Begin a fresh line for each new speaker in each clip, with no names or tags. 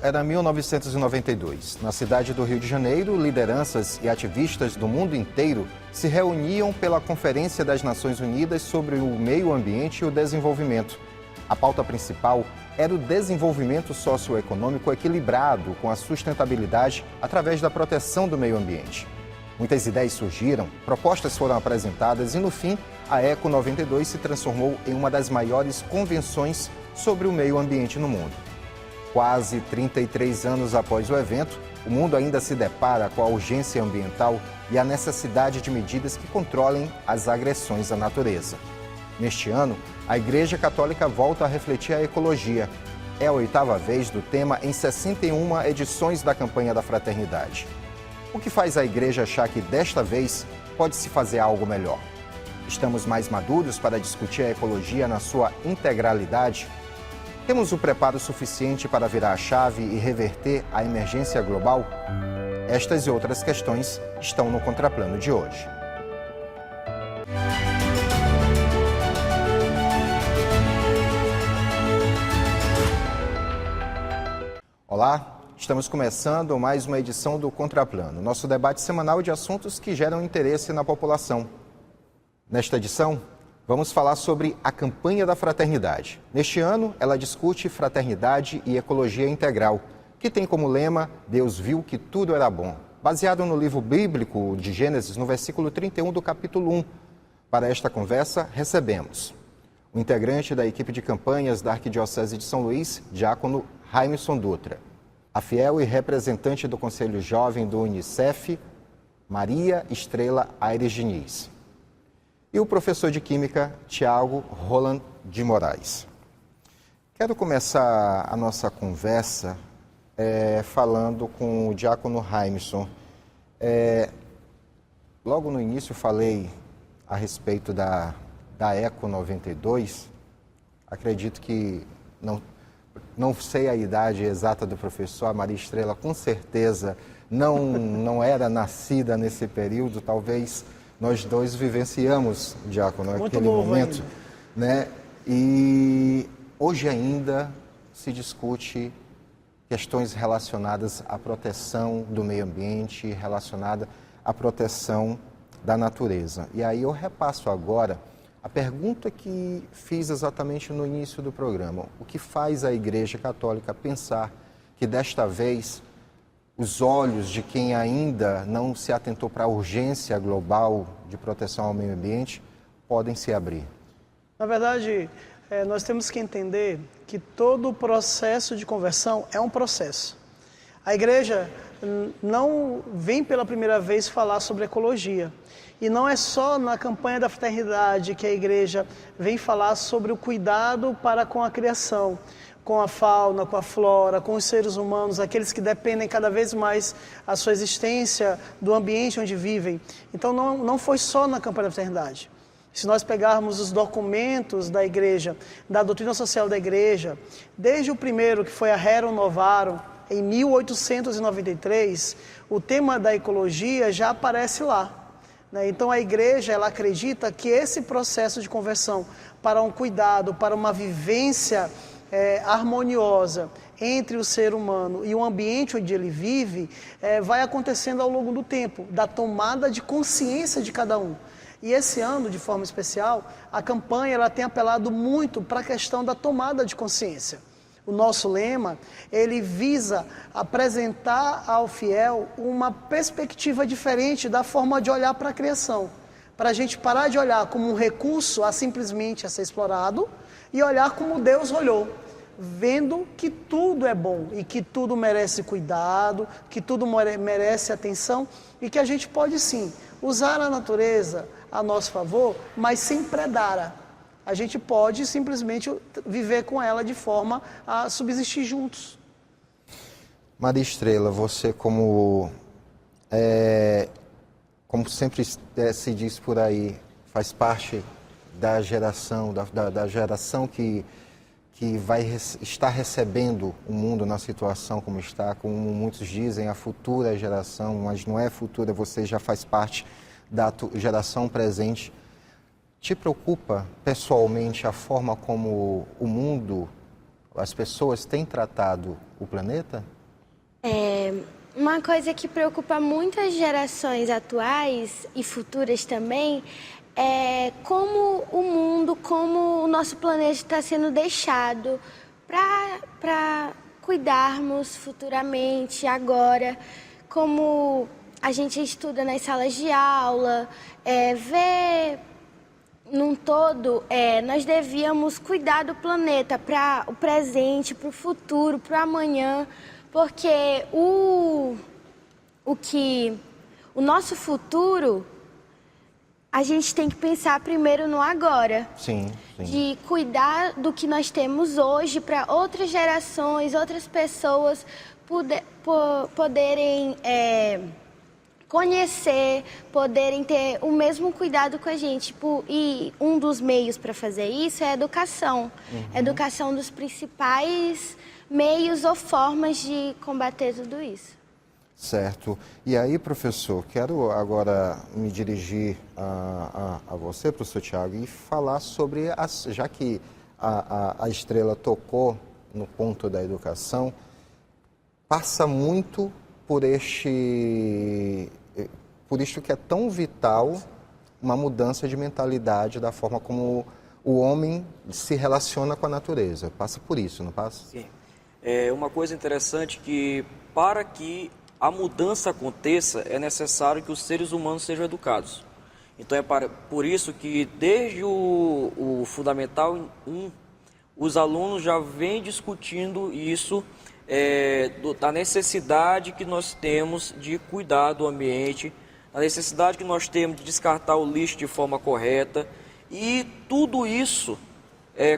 era 1992. Na cidade do Rio de Janeiro, lideranças e ativistas do mundo inteiro se reuniam pela Conferência das Nações Unidas sobre o Meio Ambiente e o Desenvolvimento. A pauta principal era o desenvolvimento socioeconômico equilibrado com a sustentabilidade através da proteção do meio ambiente. Muitas ideias surgiram, propostas foram apresentadas e, no fim, a Eco 92 se transformou em uma das maiores convenções sobre o meio ambiente no mundo. Quase 33 anos após o evento, o mundo ainda se depara com a urgência ambiental e a necessidade de medidas que controlem as agressões à natureza. Neste ano, a Igreja Católica volta a refletir a ecologia. É a 8ª vez do tema em 61 edições da campanha da fraternidade. O que faz a Igreja achar que desta vez pode-se fazer algo melhor? Estamos mais maduros para discutir a ecologia na sua integralidade? Temos o preparo suficiente para virar a chave e reverter a emergência global? Estas e outras questões estão no Contraplano de hoje. Olá, estamos começando mais uma edição do Contraplano, nosso debate semanal de assuntos que geram interesse na população. Nesta edição, vamos falar sobre a campanha da fraternidade. Neste ano, ela discute fraternidade e ecologia integral, que tem como lema Deus viu que tudo era bom, baseado no livro bíblico de Gênesis, no versículo 31 do capítulo 1. Para esta conversa, recebemos o integrante da equipe de campanhas da Arquidiocese de São Luís, diácono Raimson Dutra, a fiel e representante do Conselho Jovem do Unicef, Maria Estrela Aires Diniz, e o professor de Química, Tiago Roland de Moraes. Quero começar a nossa conversa falando com o diácono Raimson. Logo no início falei a respeito da Eco 92. Acredito que não sei a idade exata do professor, a Maria Estrela com certeza não era nascida nesse período, talvez nós dois vivenciamos, diácono, aquele momento, né? E hoje ainda se discute questões relacionadas à proteção do meio ambiente, relacionada à proteção da natureza. E aí eu repasso agora a pergunta que fiz exatamente no início do programa. O que faz a Igreja Católica pensar que desta vez os olhos de quem ainda não se atentou para a urgência global de proteção ao meio ambiente podem se abrir?
Na verdade, nós temos que entender que todo o processo de conversão é um processo. A Igreja não vem pela primeira vez falar sobre ecologia. E não é só na campanha da fraternidade que a Igreja vem falar sobre o cuidado para com a criação, com a fauna, com a flora, com os seres humanos, aqueles que dependem cada vez mais a sua existência do ambiente onde vivem. Então não foi só na campanha da fraternidade. Se nós pegarmos os documentos da Igreja, da doutrina social da Igreja, desde o primeiro, que foi a Rerum Novarum, em 1893, o tema da ecologia já aparece lá. Então a Igreja ela acredita que esse processo de conversão para um cuidado, para uma vivência harmoniosa entre o ser humano e o ambiente onde ele vive, vai acontecendo ao longo do tempo, da tomada de consciência de cada um. E esse ano, de forma especial, a campanha ela tem apelado muito para a questão da tomada de consciência. O nosso lema, ele visa apresentar ao fiel uma perspectiva diferente da forma de olhar para a criação. Para a gente parar de olhar como um recurso simplesmente a ser explorado e olhar como Deus olhou, vendo que tudo é bom e que tudo merece cuidado, que tudo merece atenção e que a gente pode sim usar a natureza a nosso favor, mas sem predar. A gente pode simplesmente viver com ela de forma a subsistir juntos.
Maria Estrela, você como sempre se diz por aí, faz parte da geração, da geração que vai estar recebendo o mundo na situação como está, como muitos dizem, a futura geração, mas não é futura, você já faz parte da geração presente. Te preocupa pessoalmente a forma como o mundo as pessoas têm tratado o planeta?
Uma coisa que preocupa muitas gerações atuais e futuras também é como o mundo, como o nosso planeta está sendo deixado para cuidarmos futuramente, agora, como a gente estuda nas salas de aula, vê num todo, nós devíamos cuidar do planeta para o presente, para o futuro, para o amanhã, porque o nosso futuro, a gente tem que pensar primeiro no agora.
Sim, sim.
De cuidar do que nós temos hoje para outras gerações, outras pessoas poderem conhecer, poderem ter o mesmo cuidado com a gente. E um dos meios para fazer isso é a educação. A educação dos principais meios ou formas de combater tudo isso.
Certo. E aí, professor, quero agora me dirigir a você, professor Tiago, e falar sobre, já que a Estrela tocou no ponto da educação, passa muito por isto que é tão vital, uma mudança de mentalidade da forma como o homem se relaciona com a natureza. Passa por isso, não passa?
Sim. É uma coisa interessante que, para que a mudança aconteça, é necessário que os seres humanos sejam educados. Então é por isso que desde o Fundamental 1, os alunos já vêm discutindo isso, da necessidade que nós temos de cuidar do ambiente, a necessidade que nós temos de descartar o lixo de forma correta. E tudo isso,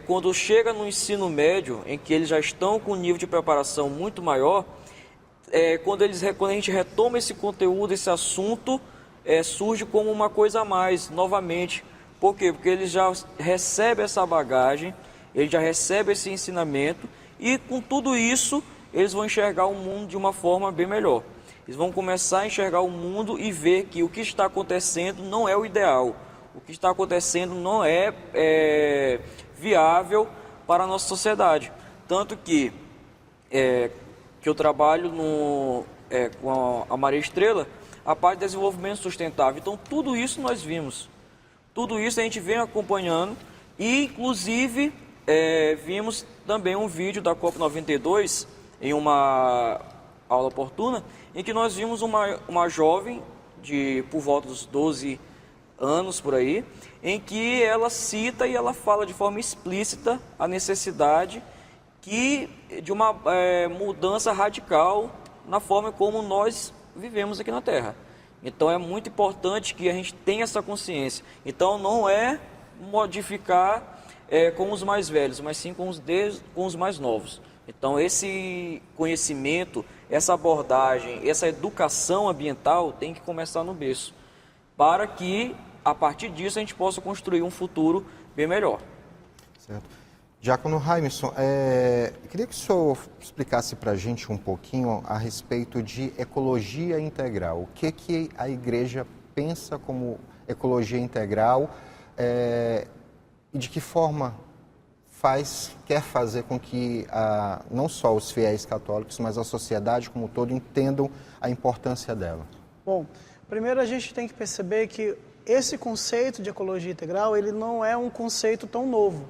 quando chega no ensino médio, em que eles já estão com um nível de preparação muito maior, quando a gente retoma esse conteúdo, esse assunto, surge como uma coisa a mais, novamente. Por quê? Porque eles já recebem essa bagagem, eles já recebem esse ensinamento, e com tudo isso, eles vão enxergar o mundo de uma forma bem melhor. Eles vão começar a enxergar o mundo e ver que o que está acontecendo não é o ideal. O que está acontecendo não é viável para a nossa sociedade. Tanto que eu trabalho com a Maria Estrela, a parte de desenvolvimento sustentável. Então, tudo isso nós vimos. Tudo isso a gente vem acompanhando e, inclusive, vimos também um vídeo da COP92 em uma aula oportuna, em que nós vimos uma jovem por volta dos 12 anos por aí, em que ela cita e ela fala de forma explícita a necessidade de uma mudança radical na forma como nós vivemos aqui na Terra. Então é muito importante que a gente tenha essa consciência. Então não é modificar com os mais velhos, mas sim com os mais novos. Então esse conhecimento, essa abordagem, essa educação ambiental tem que começar no berço, para que a partir disso a gente possa construir um futuro bem melhor.
Certo. Diácono Raimson, queria que o senhor explicasse para a gente um pouquinho a respeito de ecologia integral. O que a igreja pensa como ecologia integral e de que forma quer fazer com que não só os fiéis católicos, mas a sociedade como um todo entendam a importância dela?
Bom, primeiro a gente tem que perceber que esse conceito de ecologia integral, ele não é um conceito tão novo.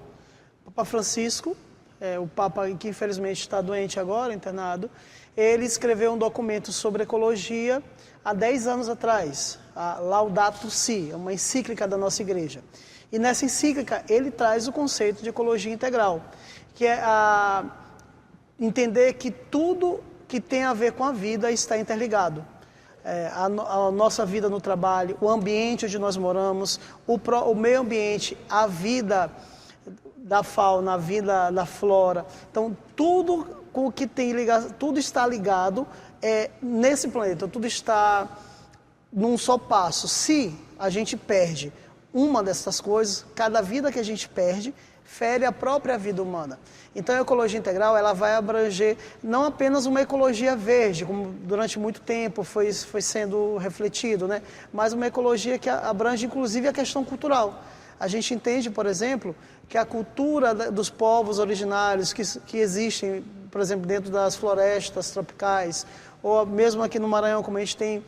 O Papa Francisco, o Papa que infelizmente está doente agora, internado, ele escreveu um documento sobre ecologia há 10 anos atrás, a Laudato Si, uma encíclica da nossa igreja. E nessa encíclica ele traz o conceito de ecologia integral, que é entender que tudo que tem a ver com a vida está interligado. A nossa vida no trabalho, o ambiente onde nós moramos, o meio ambiente, a vida da fauna, a vida da flora. Então, tudo com o que tem ligado, tudo está ligado nesse planeta, tudo está num só passo. Se a gente perde uma dessas coisas, cada vida que a gente perde, fere a própria vida humana. Então, a ecologia integral, ela vai abranger não apenas uma ecologia verde, como durante muito tempo foi sendo refletido, né? Mas uma ecologia que abrange, inclusive, a questão cultural. A gente entende, por exemplo, que a cultura dos povos originários que existem, por exemplo, dentro das florestas tropicais, ou mesmo aqui no Maranhão, como a gente tem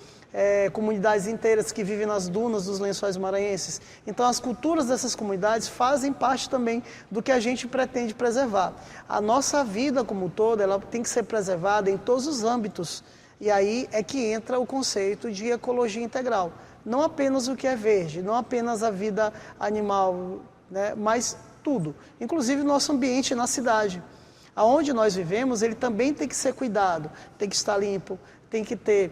comunidades inteiras que vivem nas dunas dos lençóis maranhenses. Então, as culturas dessas comunidades fazem parte também do que a gente pretende preservar. A nossa vida como um todo, ela tem que ser preservada em todos os âmbitos. E aí é que entra o conceito de ecologia integral. Não apenas o que é verde, não apenas a vida animal, né, mas tudo. Inclusive o nosso ambiente na cidade. Aonde nós vivemos, ele também tem que ser cuidado, tem que estar limpo, tem que ter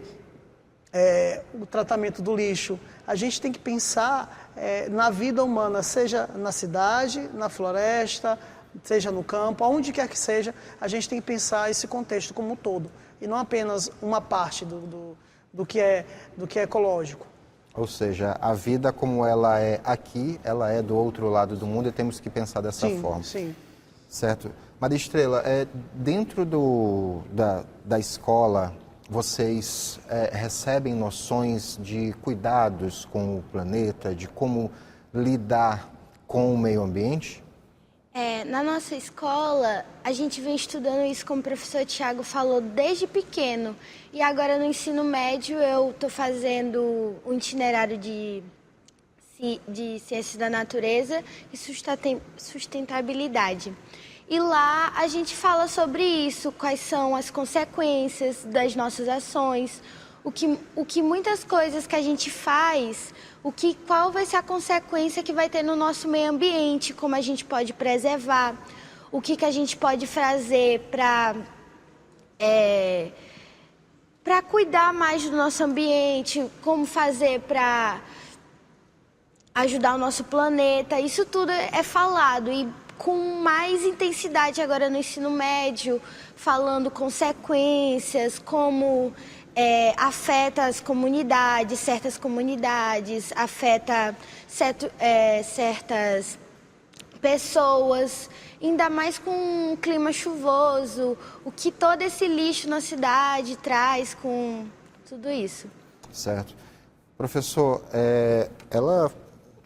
o tratamento do lixo. A gente tem que pensar na vida humana, seja na cidade, na floresta, seja no campo, aonde quer que seja, a gente tem que pensar esse contexto como um todo, e não apenas uma parte do que é ecológico.
Ou seja, a vida como ela é aqui, ela é do outro lado do mundo e temos que pensar dessa forma.
Sim.
Certo. Maria Estrela, dentro da escola, vocês recebem noções de cuidados com o planeta, de como lidar com o meio ambiente?
Na nossa escola, a gente vem estudando isso, como o professor Tiago falou, desde pequeno. E agora no ensino médio eu estou fazendo um itinerário de ciências da natureza e sustentabilidade. E lá a gente fala sobre isso, quais são as consequências das nossas ações, o que muitas coisas que a gente faz, qual vai ser a consequência que vai ter no nosso meio ambiente, como a gente pode preservar, o que a gente pode fazer para cuidar mais do nosso ambiente, como fazer para ajudar o nosso planeta. Isso tudo é falado e com mais intensidade agora no ensino médio, falando consequências, como afeta as comunidades, certas comunidades, afeta certas pessoas, ainda mais com um clima chuvoso, o que todo esse lixo na cidade traz com tudo isso.
Certo. Professor, ela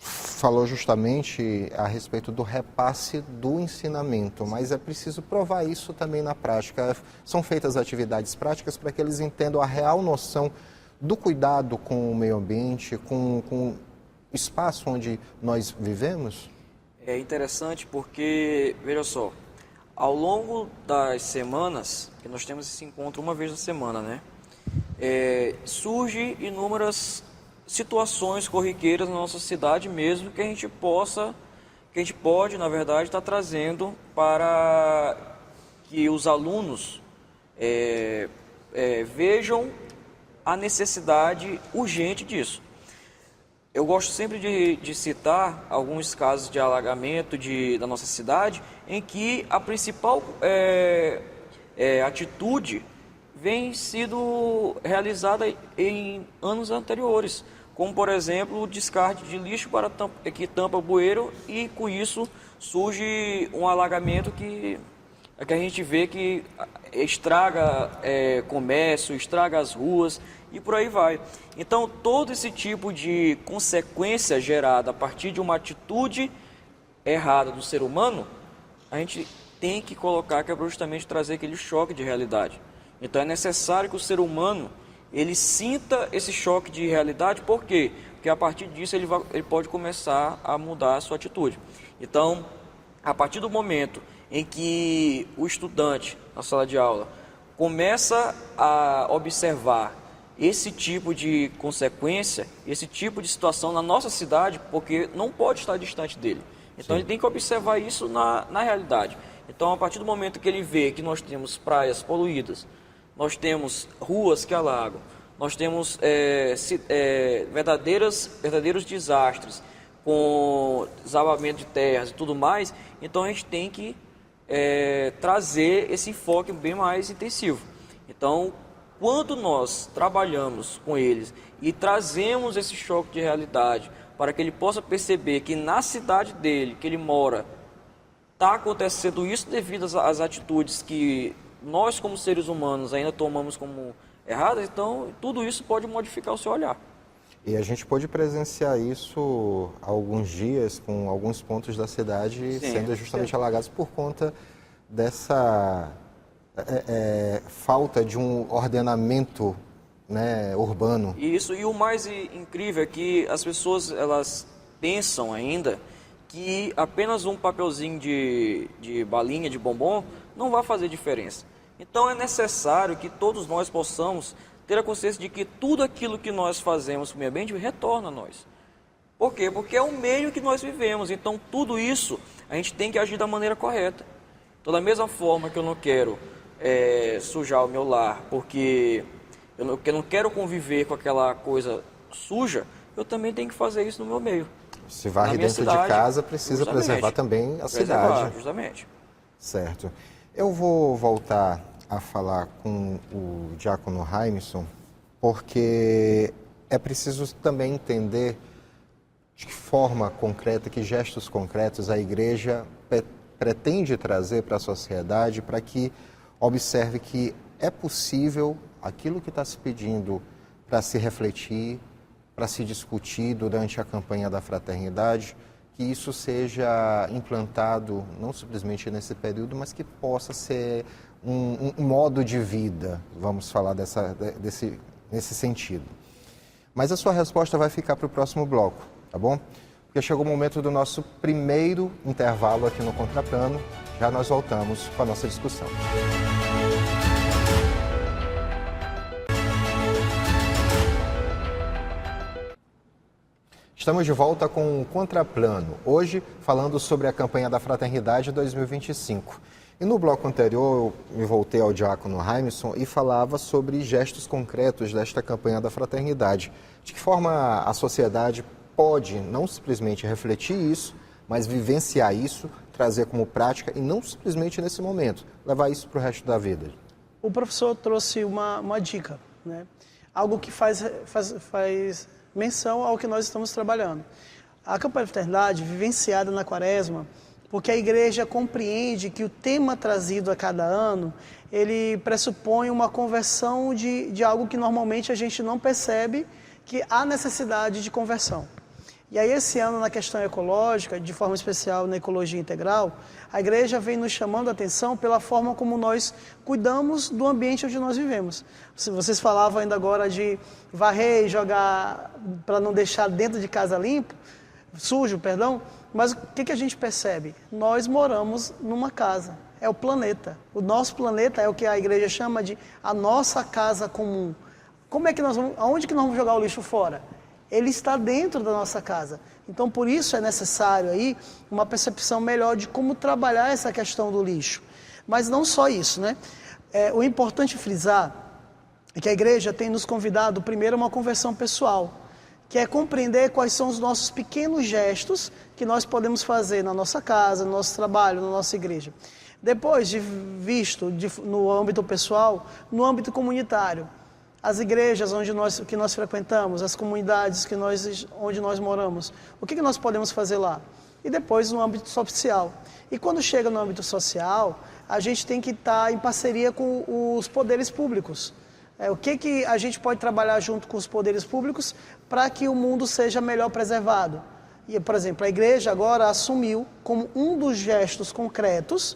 falou justamente a respeito do repasse do ensinamento, mas é preciso provar isso também na prática. São feitas atividades práticas para que eles entendam a real noção do cuidado com o meio ambiente, com o espaço onde nós vivemos?
É interessante porque, veja só, ao longo das semanas, que nós temos esse encontro uma vez na semana, né? Surge inúmeras situações corriqueiras na nossa cidade mesmo que a gente pode, na verdade, estar trazendo para que os alunos vejam a necessidade urgente disso. Eu gosto sempre de citar alguns casos de alagamento da nossa cidade em que a principal atitude vem sido realizada em anos anteriores, como, por exemplo, o descarte de lixo que tampa o bueiro e, com isso, surge um alagamento que a gente vê que estraga comércio, estraga as ruas e por aí vai. Então, todo esse tipo de consequência gerada a partir de uma atitude errada do ser humano, a gente tem que colocar que é justamente trazer aquele choque de realidade. Então, é necessário que o ser humano ele sinta esse choque de realidade. Por quê? Porque a partir disso ele pode começar a mudar a sua atitude. Então, a partir do momento em que o estudante, na sala de aula, começa a observar esse tipo de consequência, esse tipo de situação na nossa cidade, porque não pode estar distante dele. Então, ele tem que observar isso na realidade. Então, a partir do momento que ele vê que nós temos praias poluídas, nós temos ruas que alagam, nós temos verdadeiros desastres com desabamento de terras e tudo mais, então a gente tem que trazer esse enfoque bem mais intensivo. Então, quando nós trabalhamos com eles e trazemos esse choque de realidade para que ele possa perceber que na cidade dele, que ele mora, está acontecendo isso devido às atitudes que nós, como seres humanos, ainda tomamos como erradas, então tudo isso pode modificar o seu olhar.
E a gente pôde presenciar isso há alguns dias, com alguns pontos da cidade sendo justamente alagados por conta dessa falta de um ordenamento, né, urbano.
Isso, e o mais incrível é que as pessoas, elas pensam ainda que apenas um papelzinho de balinha, de bombom, não vai fazer diferença. Então é necessário que todos nós possamos ter a consciência de que tudo aquilo que nós fazemos com o meio ambiente retorna a nós. Por quê? Porque é o meio que nós vivemos. Então tudo isso a gente tem que agir da maneira correta. Então da mesma forma que eu não quero sujar o meu lar, porque eu não quero conviver com aquela coisa suja, eu também tenho que fazer isso no meu meio.
Se varre dentro de casa, precisa preservar também a cidade.
Justamente.
Certo. Eu vou voltar a falar com o diácono Raimson, porque é preciso também entender de que forma concreta, que gestos concretos a igreja pretende trazer para a sociedade para que observe que é possível aquilo que está se pedindo para se refletir, para se discutir durante a campanha da fraternidade, que isso seja implantado não simplesmente nesse período, mas que possa ser um modo de vida, vamos falar nesse sentido. Mas a sua resposta vai ficar para o próximo bloco, tá bom? Porque chegou o momento do nosso primeiro intervalo aqui no Contraplano. Já nós voltamos com a nossa discussão. Estamos de volta com o Contraplano, hoje falando sobre a campanha da Fraternidade 2025. E no bloco anterior eu me voltei ao diácono Raimson e falava sobre gestos concretos desta campanha da Fraternidade. De que forma a sociedade pode não simplesmente refletir isso, mas vivenciar isso, trazer como prática e não simplesmente nesse momento, levar isso para o resto da vida.
O professor trouxe uma dica, né? Algo que faz menção ao que nós estamos trabalhando. A campanha da fraternidade, vivenciada na Quaresma, porque a igreja compreende que o tema trazido a cada ano, ele pressupõe uma conversão de algo que normalmente a gente não percebe que há necessidade de conversão. E aí esse ano, na questão ecológica, de forma especial na ecologia integral, a igreja vem nos chamando a atenção pela forma como nós cuidamos do ambiente onde nós vivemos. Vocês falavam ainda agora de varrer e jogar para não deixar dentro de casa limpo, sujo, perdão, mas o que a gente percebe? Nós moramos numa casa, é o planeta. O nosso planeta é o que a igreja chama de a nossa casa comum. Como é que aonde que nós vamos jogar o lixo fora? Ele está dentro da nossa casa. Então, por isso é necessário aí uma percepção melhor de como trabalhar essa questão do lixo. Mas não só isso, né? O importante frisar é que a igreja tem nos convidado primeiro a uma conversão pessoal, que é compreender quais são os nossos pequenos gestos que nós podemos fazer na nossa casa, no nosso trabalho, na nossa igreja. Depois no âmbito pessoal, no âmbito comunitário. As igrejas que nós frequentamos, as comunidades onde nós moramos, o que nós podemos fazer lá? E depois no âmbito social. E quando chega no âmbito social, a gente tem que estar em parceria com os poderes públicos. O que a gente pode trabalhar junto com os poderes públicos para que o mundo seja melhor preservado? E, por exemplo, a igreja agora assumiu como um dos gestos concretos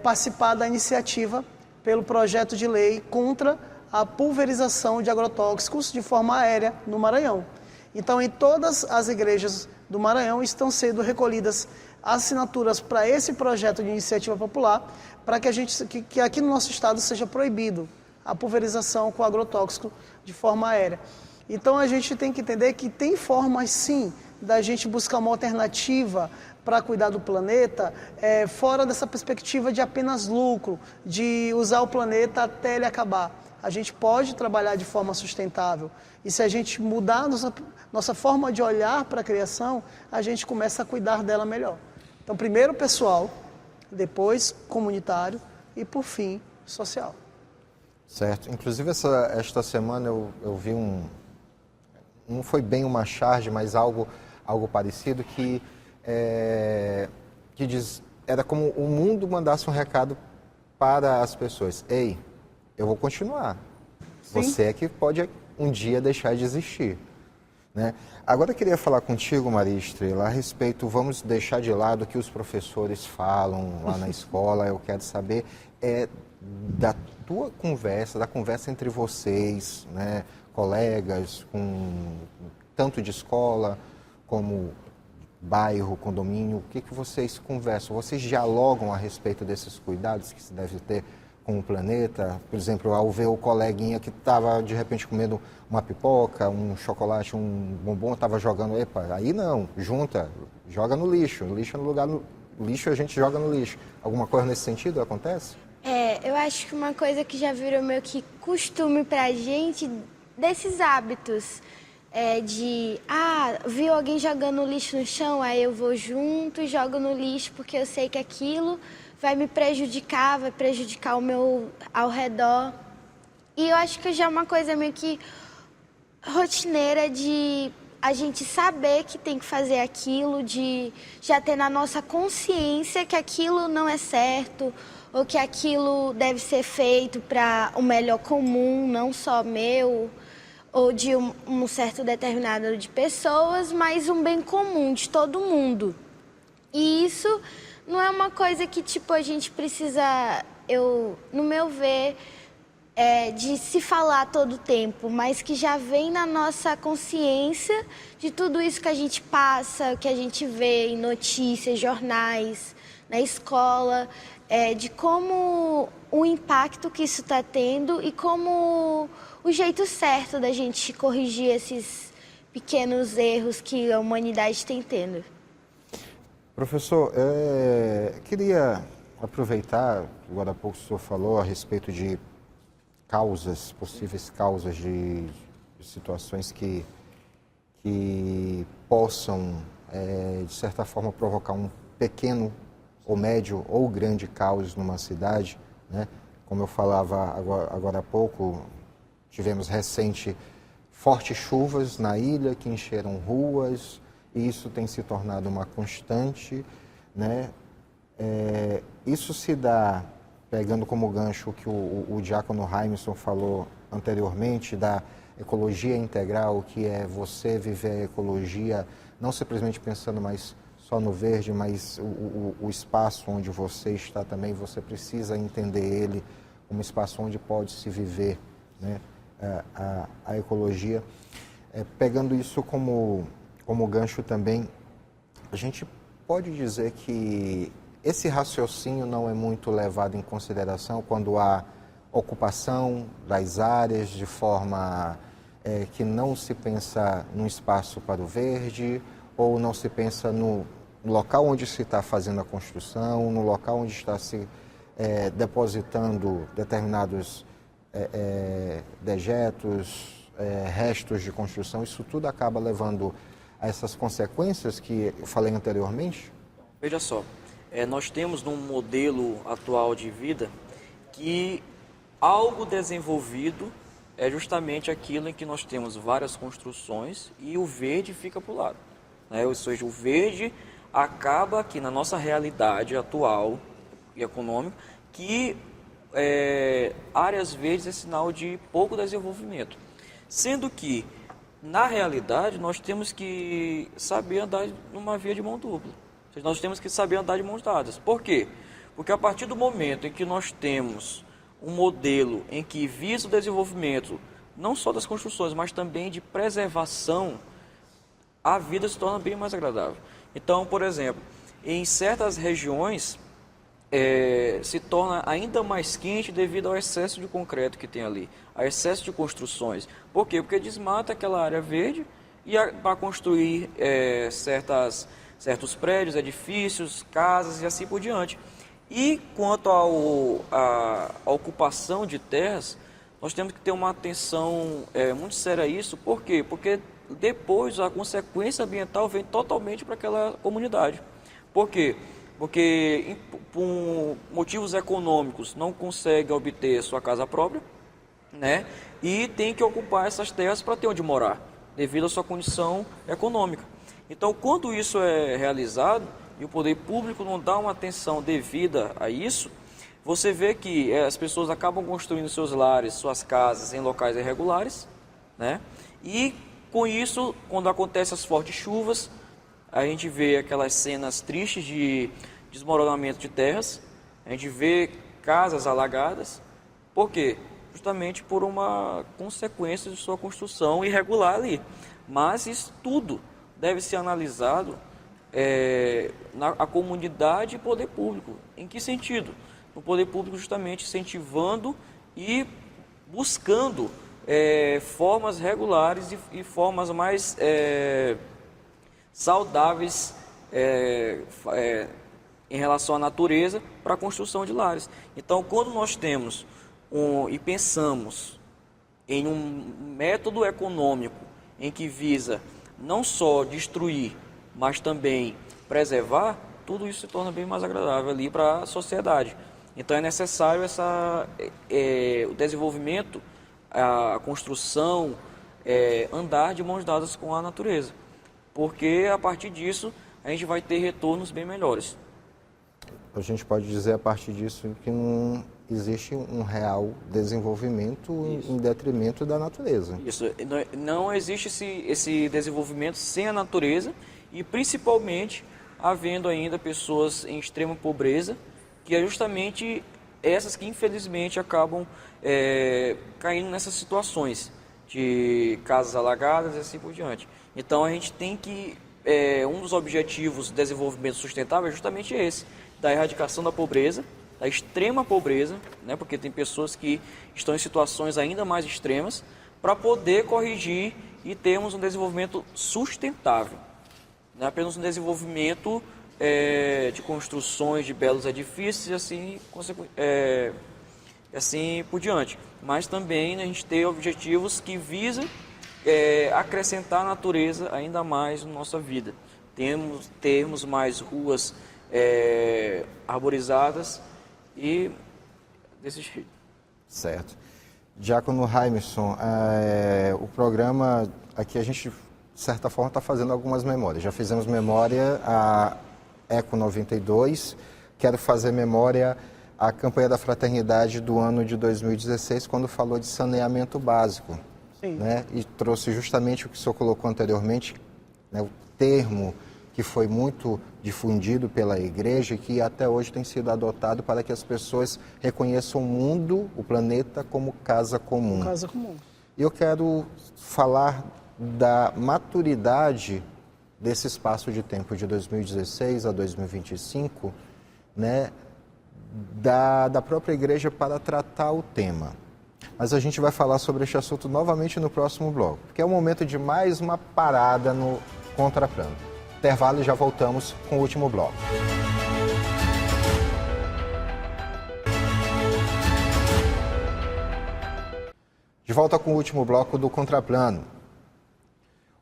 participar da iniciativa pelo projeto de lei contra a pulverização de agrotóxicos de forma aérea no Maranhão. Então, em todas as igrejas do Maranhão estão sendo recolhidas assinaturas para esse projeto de iniciativa popular, para que aqui no nosso estado seja proibido a pulverização com agrotóxico de forma aérea. Então, a gente tem que entender que tem formas, sim, da gente buscar uma alternativa para cuidar do planeta, fora dessa perspectiva de apenas lucro, de usar o planeta até ele acabar. A gente pode trabalhar de forma sustentável. E se a gente mudar nossa forma de olhar para a criação, a gente começa a cuidar dela melhor. Então, primeiro pessoal, depois comunitário e, por fim, social.
Certo. Inclusive, esta semana eu vi não foi bem uma charge, mas algo parecido, que era como o mundo mandasse um recado para as pessoas. Ei, eu vou continuar. Sim. Você é que pode um dia deixar de existir, né? Agora eu queria falar contigo, Maria Estrela, a respeito, vamos deixar de lado o que os professores falam lá na escola, eu quero saber da tua conversa, da conversa entre vocês, né, colegas, tanto de escola como bairro, condomínio, o que vocês conversam? Vocês dialogam a respeito desses cuidados que se deve ter com o planeta? Por exemplo, ao ver o coleguinha que estava, de repente, comendo uma pipoca, um chocolate, um bombom, estava jogando, aí não, junta, joga no lixo, lixo no lugar, lixo a gente joga no lixo. Alguma coisa nesse sentido acontece?
Eu acho que uma coisa que já virou meio que costume pra gente, desses hábitos, viu alguém jogando lixo no chão, aí eu vou junto e jogo no lixo, porque eu sei que aquilo vai me prejudicar, vai prejudicar o meu ao redor. E eu acho que já é uma coisa meio que rotineira de a gente saber que tem que fazer aquilo, de já ter na nossa consciência que aquilo não é certo, ou que aquilo deve ser feito para o melhor comum, não só meu, ou de um certo determinado de pessoas, mas um bem comum de todo mundo. E isso não é uma coisa que, tipo, a gente precisa, no meu ver, de se falar todo o tempo, mas que já vem na nossa consciência de tudo isso que a gente passa, que a gente vê em notícias, jornais, na escola, de como o impacto que isso está tendo e como o jeito certo da gente corrigir esses pequenos erros que a humanidade tem tendo.
Professor, queria aproveitar, agora há pouco o senhor falou a respeito de possíveis causas de situações que possam, de certa forma, provocar um pequeno ou médio ou grande caos numa cidade, né? Como eu falava agora há pouco, tivemos fortes chuvas na ilha que encheram ruas, e isso tem se tornado uma constante, né? Isso se dá, pegando como gancho o que o diácono Raimson falou anteriormente, da ecologia integral, que é você viver a ecologia, não simplesmente pensando mais só no verde, mas o espaço onde você está também, você precisa entender ele como um espaço onde pode se viver, né, a ecologia. Pegando isso como gancho também, a gente pode dizer que esse raciocínio não é muito levado em consideração quando há ocupação das áreas de forma que não se pensa num espaço para o verde, ou não se pensa no local onde se está fazendo a construção, no local onde está se depositando determinados dejetos, restos de construção. Isso tudo acaba levando a essas consequências que eu falei anteriormente?
Veja só, nós temos num modelo atual de vida que algo desenvolvido é justamente aquilo em que nós temos várias construções e o verde fica para o lado, né? Ou seja, o verde acaba aqui na nossa realidade atual e econômica que áreas verdes é sinal de pouco desenvolvimento, sendo que na realidade nós temos que saber andar numa via de mão dupla. Ou seja, nós temos que saber andar de mãos dadas. Por quê? Porque a partir do momento em que nós temos um modelo em que visa o desenvolvimento não só das construções, mas também de preservação, a vida se torna bem mais agradável. Então, por exemplo, em certas regiões se torna ainda mais quente devido ao excesso de concreto que tem ali, ao excesso de construções. Por quê? Porque desmata aquela área verde e para construir certos prédios, edifícios, casas e assim por diante. E quanto à ocupação de terras, nós temos que ter uma atenção muito séria a isso. Por quê? Porque depois a consequência ambiental vem totalmente para aquela comunidade. Por quê? Porque por motivos econômicos não consegue obter sua casa própria, né? E tem que ocupar essas terras para ter onde morar, devido à sua condição econômica. Então, quando isso é realizado e o poder público não dá uma atenção devida a isso, você vê que as pessoas acabam construindo seus lares, suas casas em locais irregulares, né? E com isso, quando acontecem as fortes chuvas, a gente vê aquelas cenas tristes de desmoronamento de terras, a gente vê casas alagadas. Por quê? Justamente por uma consequência de sua construção irregular ali. Mas isso tudo deve ser analisado na comunidade e poder público. Em que sentido? O poder público justamente incentivando e buscando formas regulares e formas mais saudáveis em relação à natureza para a construção de lares. Então, quando nós temos e pensamos em um método econômico em que visa não só destruir, mas também preservar, tudo isso se torna bem mais agradável ali para a sociedade. Então é necessário o desenvolvimento, a construção, andar de mãos dadas com a natureza, porque a partir disso a gente vai ter retornos bem melhores.
A gente pode dizer a partir disso que não existe um real desenvolvimento em detrimento da natureza.
Isso, não existe esse desenvolvimento sem a natureza e principalmente havendo ainda pessoas em extrema pobreza, que é justamente essas que infelizmente acabam caindo nessas situações de casas alagadas e assim por diante. Então a gente tem que, um dos objetivos do desenvolvimento sustentável é justamente esse, da erradicação da pobreza, da extrema pobreza, né, porque tem pessoas que estão em situações ainda mais extremas, para poder corrigir e termos um desenvolvimento sustentável. Não é apenas um desenvolvimento de construções de belos edifícios e assim por diante. Mas também a gente tem objetivos que visam acrescentar a natureza ainda mais na nossa vida. Termos mais ruas arborizadas e desse jeito.
Certo. Diácono Jaimson, o programa aqui a gente, de certa forma, está fazendo algumas memórias. Já fizemos memória a Eco 92, quero fazer memória à campanha da Fraternidade do ano de 2016, quando falou de saneamento básico.
Sim.
Né? E trouxe justamente o que o senhor colocou anteriormente, né, o termo que foi muito difundido pela igreja e que até hoje tem sido adotado para que as pessoas reconheçam o mundo, o planeta, como casa comum.
Casa comum.
E eu quero falar da maturidade desse espaço de tempo de 2016 a 2025, né, da própria igreja para tratar o tema. Mas a gente vai falar sobre este assunto novamente no próximo bloco, porque é o momento de mais uma parada no Contraplano. Intervalo e já voltamos com o último bloco. De volta com o último bloco do Contraplano.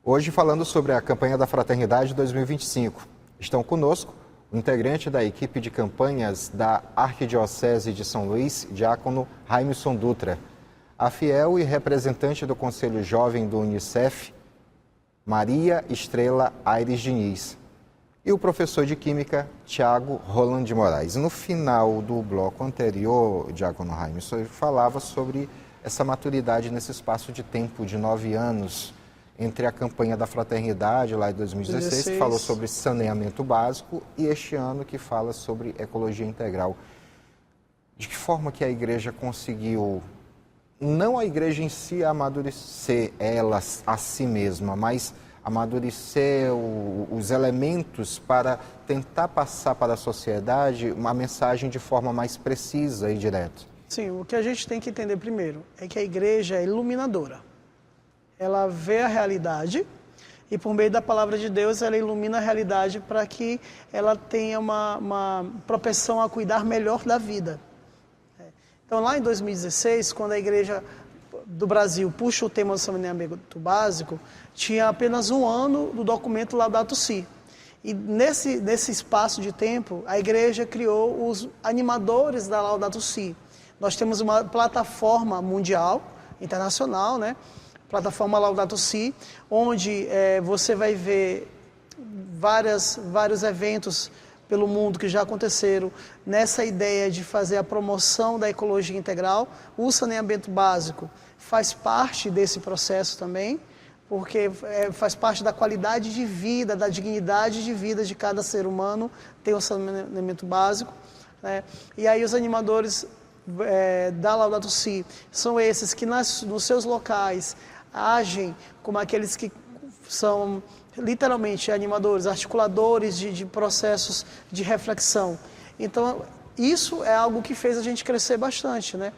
Hoje falando sobre a campanha da Fraternidade 2025. Estão conosco o integrante da equipe de campanhas da Arquidiocese de São Luís, diácono Jaimson Dutra, a fiel e representante do Conselho Jovem do Unicef, Maria Estrela Aires Diniz, e o professor de Química, Tiago Roland de Moraes. No final do bloco anterior, diácono Jaimson, falava sobre essa maturidade nesse espaço de tempo de 9 anos, entre a campanha da Fraternidade, lá em 2016, que falou sobre saneamento básico, e este ano que fala sobre ecologia integral. De que forma que a igreja conseguiu, não a igreja em si amadurecer ela a si mesma, mas amadurecer os elementos para tentar passar para a sociedade uma mensagem de forma mais precisa e direta?
Sim, o que a gente tem que entender primeiro é que a igreja é iluminadora. Ela vê a realidade e, por meio da palavra de Deus, ela ilumina a realidade para que ela tenha uma propensão a cuidar melhor da vida. Então, lá em 2016, quando a igreja do Brasil puxa o tema do saneamento básico, tinha apenas um ano do documento Laudato Si. E nesse espaço de tempo, a igreja criou os animadores da Laudato Si. Nós temos uma plataforma mundial, internacional, né? Plataforma Laudato Si, onde você vai ver vários eventos pelo mundo que já aconteceram nessa ideia de fazer a promoção da ecologia integral. O saneamento básico faz parte desse processo também, porque faz parte da qualidade de vida, da dignidade de vida de cada ser humano, ter um saneamento básico, né? E aí os animadores da Laudato Si são esses que nos seus locais agem como aqueles que são literalmente animadores, articuladores de processos de reflexão. Então, isso é algo que fez a gente crescer bastante, né?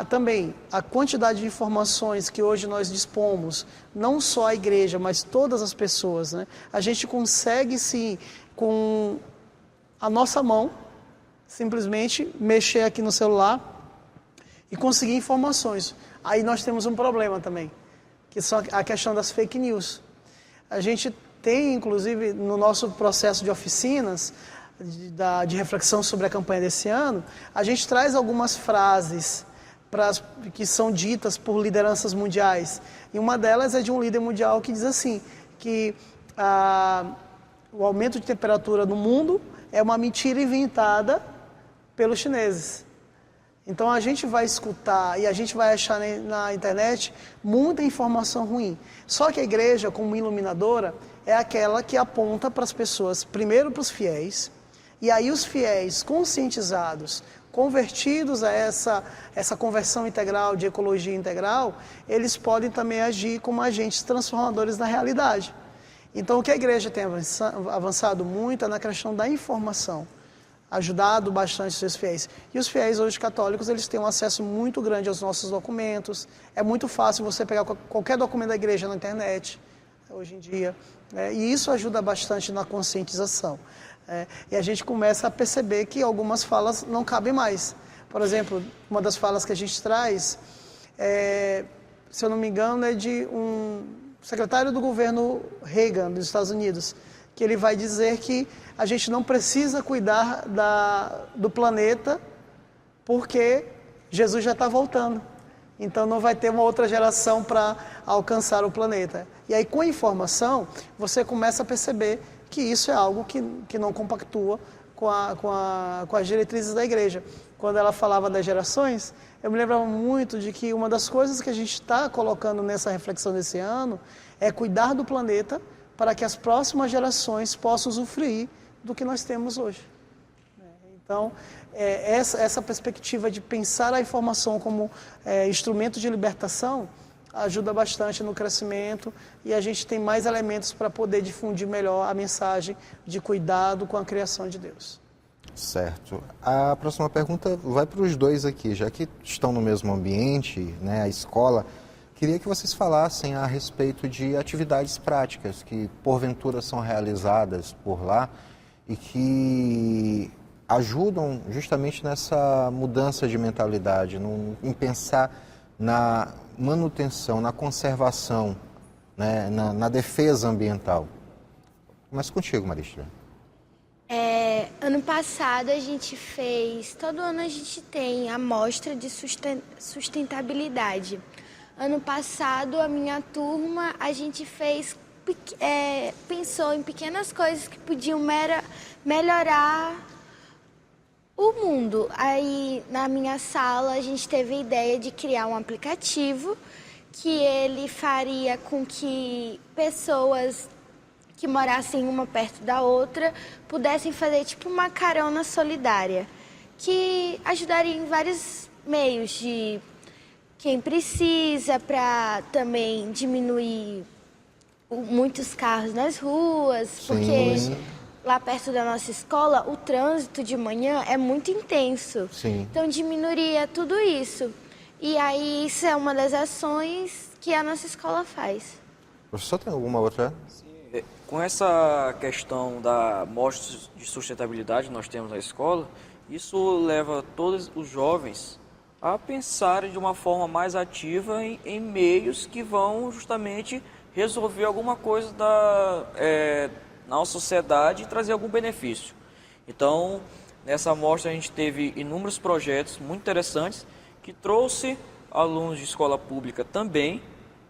Também, a quantidade de informações que hoje nós dispomos, não só a igreja, mas todas as pessoas, né? A gente consegue, sim, com a nossa mão, simplesmente mexer aqui no celular e conseguir informações. Aí nós temos um problema também, que são a questão das fake news. A gente tem, inclusive, no nosso processo de oficinas, de reflexão sobre a campanha desse ano, a gente traz algumas frases que são ditas por lideranças mundiais. E uma delas é de um líder mundial que diz assim, que o aumento de temperatura no mundo é uma mentira inventada pelos chineses. Então a gente vai escutar e a gente vai achar na internet muita informação ruim. Só que a igreja, como iluminadora, é aquela que aponta para as pessoas, primeiro para os fiéis, e aí os fiéis conscientizados, convertidos a essa conversão integral, de ecologia integral, eles podem também agir como agentes transformadores da realidade. Então o que a igreja tem avançado muito é na questão da informação, ajudado bastante os seus fiéis. E os fiéis hoje católicos, eles têm um acesso muito grande aos nossos documentos. É muito fácil você pegar qualquer documento da igreja na internet, hoje em dia. E isso ajuda bastante na conscientização. E a gente começa a perceber que algumas falas não cabem mais. Por exemplo, uma das falas que a gente traz, se eu não me engano, é de um secretário do governo Reagan, dos Estados Unidos, que ele vai dizer que a gente não precisa cuidar do planeta porque Jesus já está voltando. Então não vai ter uma outra geração para alcançar o planeta. E aí com a informação, você começa a perceber que isso é algo que não compactua com as diretrizes da igreja. Quando ela falava das gerações, eu me lembrava muito de que uma das coisas que a gente está colocando nessa reflexão desse ano é cuidar do planeta para que as próximas gerações possam usufruir do que nós temos hoje. Então, essa perspectiva de pensar a informação como instrumento de libertação ajuda bastante no crescimento e a gente tem mais elementos para poder difundir melhor a mensagem de cuidado com a criação de Deus.
Certo. A próxima pergunta vai para os dois aqui, já que estão no mesmo ambiente, né, a escola. Queria que vocês falassem a respeito de atividades práticas que, porventura, são realizadas por lá e que ajudam justamente nessa mudança de mentalidade, em pensar na manutenção, na conservação, né, na defesa ambiental. Começo contigo, Maristela.
Ano passado a gente fez, todo ano a gente tem a mostra de sustentabilidade. Ano passado, a minha turma, a gente pensou em pequenas coisas que podiam melhorar o mundo. Aí, na minha sala, a gente teve a ideia de criar um aplicativo que ele faria com que pessoas que morassem uma perto da outra pudessem fazer tipo uma carona solidária, que ajudaria em vários meios de quem precisa, para também diminuir muitos carros nas ruas, porque lá perto da nossa escola o trânsito de manhã é muito intenso.
Sim.
Então diminuiria tudo isso. E aí isso é uma das ações que a nossa escola faz.
O professor tem alguma outra?
Sim. Com essa questão da mostra de sustentabilidade que nós temos na escola, isso leva todos os jovens a pensarem de uma forma mais ativa em meios que vão justamente resolver alguma coisa na nossa sociedade e trazer algum benefício. Então, nessa amostra a gente teve inúmeros projetos muito interessantes que trouxe alunos de escola pública também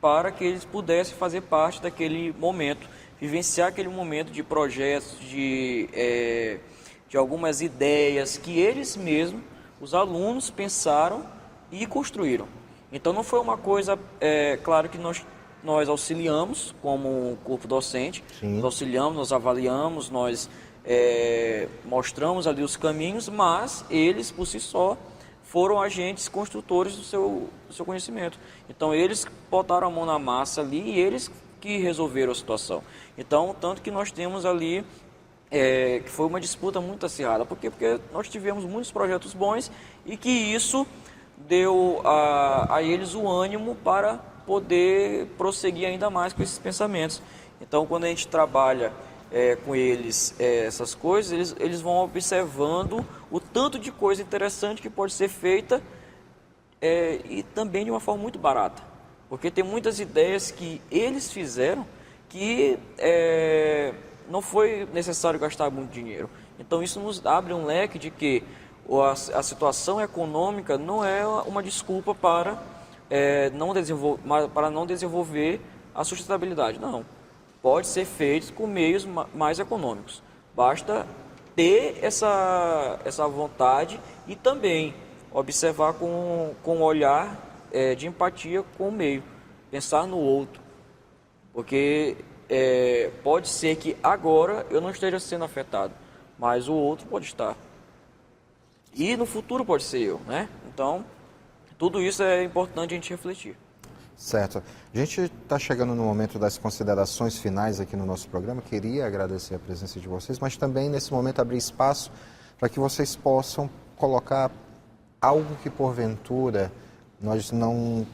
para que eles pudessem fazer parte daquele momento, vivenciar aquele momento de projetos, de algumas ideias que eles mesmos, os alunos, pensaram e construíram. Então não foi uma coisa, claro que nós auxiliamos como corpo docente,
Sim.
nós auxiliamos, nós avaliamos, nós mostramos ali os caminhos, mas eles por si só foram agentes construtores do seu conhecimento. Então eles botaram a mão na massa ali e eles que resolveram a situação. Então, tanto que nós temos ali, que foi uma disputa muito acirrada. Por quê? Porque nós tivemos muitos projetos bons e que isso deu a eles o ânimo para poder prosseguir ainda mais com esses pensamentos. Então, quando a gente trabalha com eles essas coisas, eles vão observando o tanto de coisa interessante que pode ser feita e também de uma forma muito barata. Porque tem muitas ideias que eles fizeram que não foi necessário gastar muito dinheiro. Então isso nos abre um leque de que a situação econômica não é uma desculpa para não desenvolver a sustentabilidade. Não. Pode ser feito com meios mais econômicos. Basta ter essa vontade e também observar com um olhar de empatia com o meio, pensar no outro. Porque pode ser que agora eu não esteja sendo afetado, mas o outro pode estar. E no futuro pode ser eu, né? Então, tudo isso é importante a gente refletir.
Certo. A gente está chegando no momento das considerações finais aqui no nosso programa. Queria agradecer a presença de vocês, mas também nesse momento abrir espaço para que vocês possam colocar algo que porventura nós não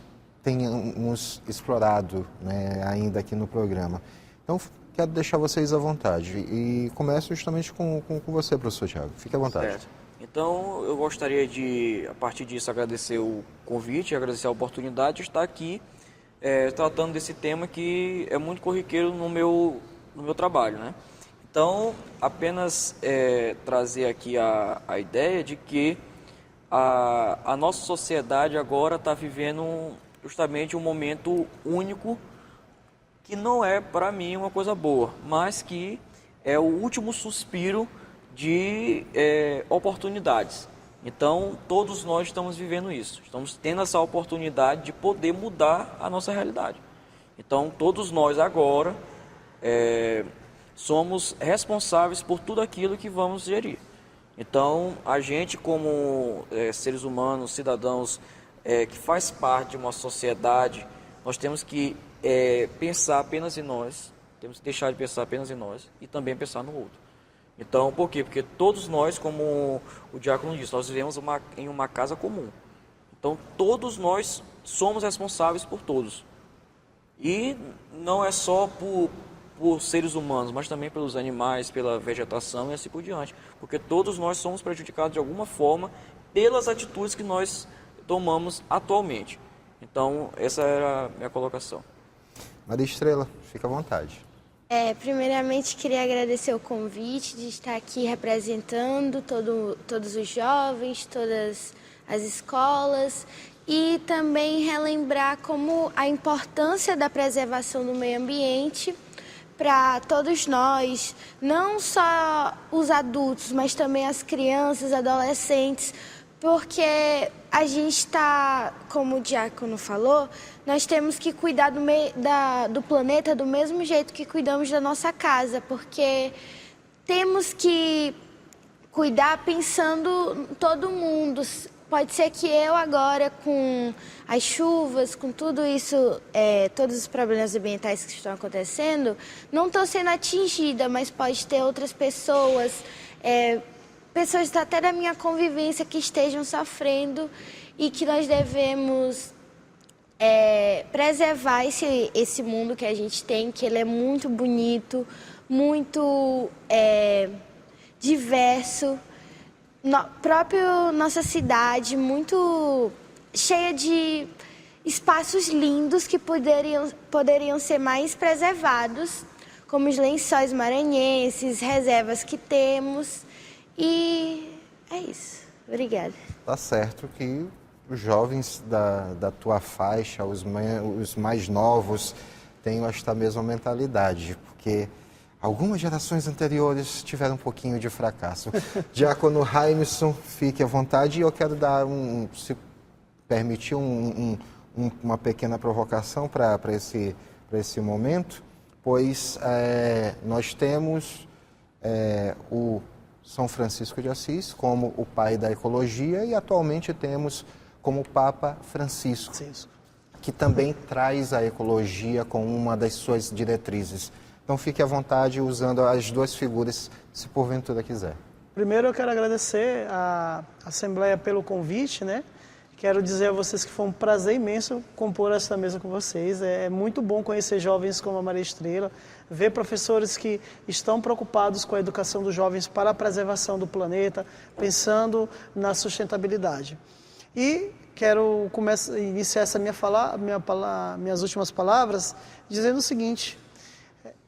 tenhamos explorado, né, ainda aqui no programa. Então, quero deixar vocês à vontade e começo justamente com você, professor Tiago. Fique à vontade.
Certo. Então, eu gostaria de, a partir disso, agradecer o convite, agradecer a oportunidade de estar aqui tratando desse tema que é muito corriqueiro no meu trabalho, né? Então, apenas trazer aqui a ideia de que a nossa sociedade agora está vivendo justamente um momento único que não é, para mim, uma coisa boa, mas que é o último suspiro de oportunidades. Então, todos nós estamos vivendo isso. Estamos tendo essa oportunidade de poder mudar a nossa realidade. Então, todos nós agora somos responsáveis por tudo aquilo que vamos gerir. Então, a gente como seres humanos, cidadãos, que faz parte de uma sociedade, nós temos que pensar apenas em nós, temos que deixar de pensar apenas em nós e também pensar no outro. Então, por quê? Porque todos nós, como o diácono disse, nós vivemos em uma casa comum. Então, todos nós somos responsáveis por todos. E não é só por seres humanos, mas também pelos animais, pela vegetação e assim por diante. Porque todos nós somos prejudicados de alguma forma pelas atitudes que nós tomamos atualmente. Então, essa era a minha colocação.
Maria Estrela, fica à vontade.
Primeiramente, queria agradecer o convite de estar aqui representando todos os jovens, todas as escolas e também relembrar como a importância da preservação do meio ambiente para todos nós, não só os adultos, mas também as crianças, adolescentes, porque a gente está, como o diácono falou, nós temos que cuidar do planeta do mesmo jeito que cuidamos da nossa casa, porque temos que cuidar pensando em todo mundo. Pode ser que eu agora, com as chuvas, com tudo isso, todos os problemas ambientais que estão acontecendo, não estou sendo atingida, mas pode ter outras pessoas, pessoas até da minha convivência que estejam sofrendo e que nós devemos preservar esse mundo que a gente tem, que ele é muito bonito, muito diverso. Nossa cidade, muito cheia de espaços lindos que poderiam ser mais preservados, como os lençóis maranhenses, reservas que temos. E é isso. Obrigada.
Tá certo que os jovens da tua faixa, os mais novos, tenham esta mesma mentalidade, porque algumas gerações anteriores tiveram um pouquinho de fracasso. Diácono Raimson, fique à vontade. E eu quero dar, se permitir, um uma pequena provocação para esse momento, pois nós temos o São Francisco de Assis como o pai da ecologia e atualmente temos como Papa Francisco, que também traz a ecologia como uma das suas diretrizes. Então fique à vontade usando as duas figuras, se porventura quiser.
Primeiro eu quero agradecer à Assembleia pelo convite, né? Quero dizer a vocês que foi um prazer imenso compor essa mesa com vocês. É muito bom conhecer jovens como a Maria Estrela, ver professores que estão preocupados com a educação dos jovens para a preservação do planeta, pensando na sustentabilidade. E quero iniciar essa minhas últimas palavras dizendo o seguinte: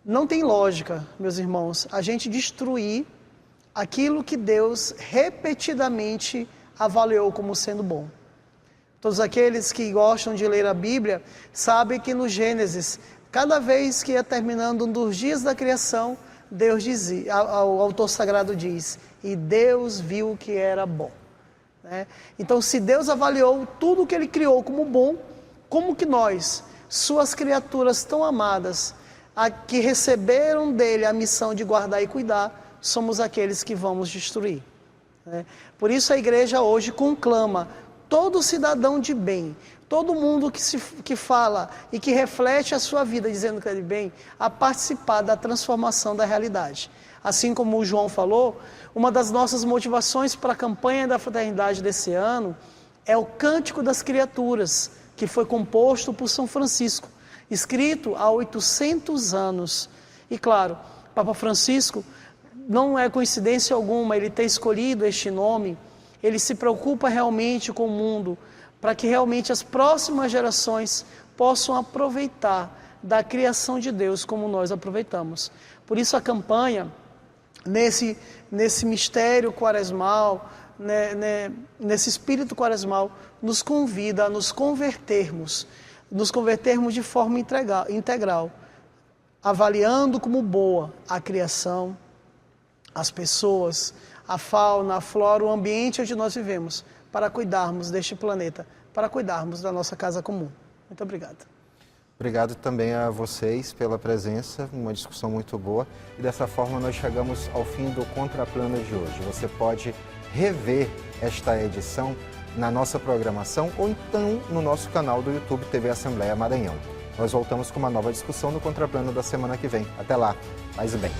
não tem lógica, meus irmãos, a gente destruir aquilo que Deus repetidamente avaliou como sendo bom. Todos aqueles que gostam de ler a Bíblia sabem que no Gênesis, cada vez que ia terminando um dos dias da criação, Deus dizia, o autor sagrado diz, e Deus viu que era bom. Né? Então, se Deus avaliou tudo que Ele criou como bom, como que nós, suas criaturas tão amadas, que receberam dele a missão de guardar e cuidar, somos aqueles que vamos destruir. Né? Por isso a igreja hoje conclama todo cidadão de bem, todo mundo que fala e que reflete a sua vida dizendo que é de bem, a participar da transformação da realidade. Assim como o João falou, uma das nossas motivações para a campanha da fraternidade desse ano é o Cântico das Criaturas, que foi composto por São Francisco, escrito há 800 anos. E claro, Papa Francisco, não é coincidência alguma ele ter escolhido este nome. Ele se preocupa realmente com o mundo, para que realmente as próximas gerações possam aproveitar da criação de Deus como nós aproveitamos. Por isso a campanha, nesse mistério quaresmal, nesse espírito quaresmal, nos convida a nos convertermos de forma integral, avaliando como boa a criação, as pessoas, a fauna, a flora, o ambiente onde nós vivemos, para cuidarmos deste planeta, para cuidarmos da nossa casa comum. Muito obrigado.
Obrigado também a vocês pela presença, uma discussão muito boa. E dessa forma nós chegamos ao fim do Contraplano de hoje. Você pode rever esta edição na nossa programação ou então no nosso canal do YouTube TV Assembleia Maranhão. Nós voltamos com uma nova discussão no Contraplano da semana que vem. Até lá, paz e bem.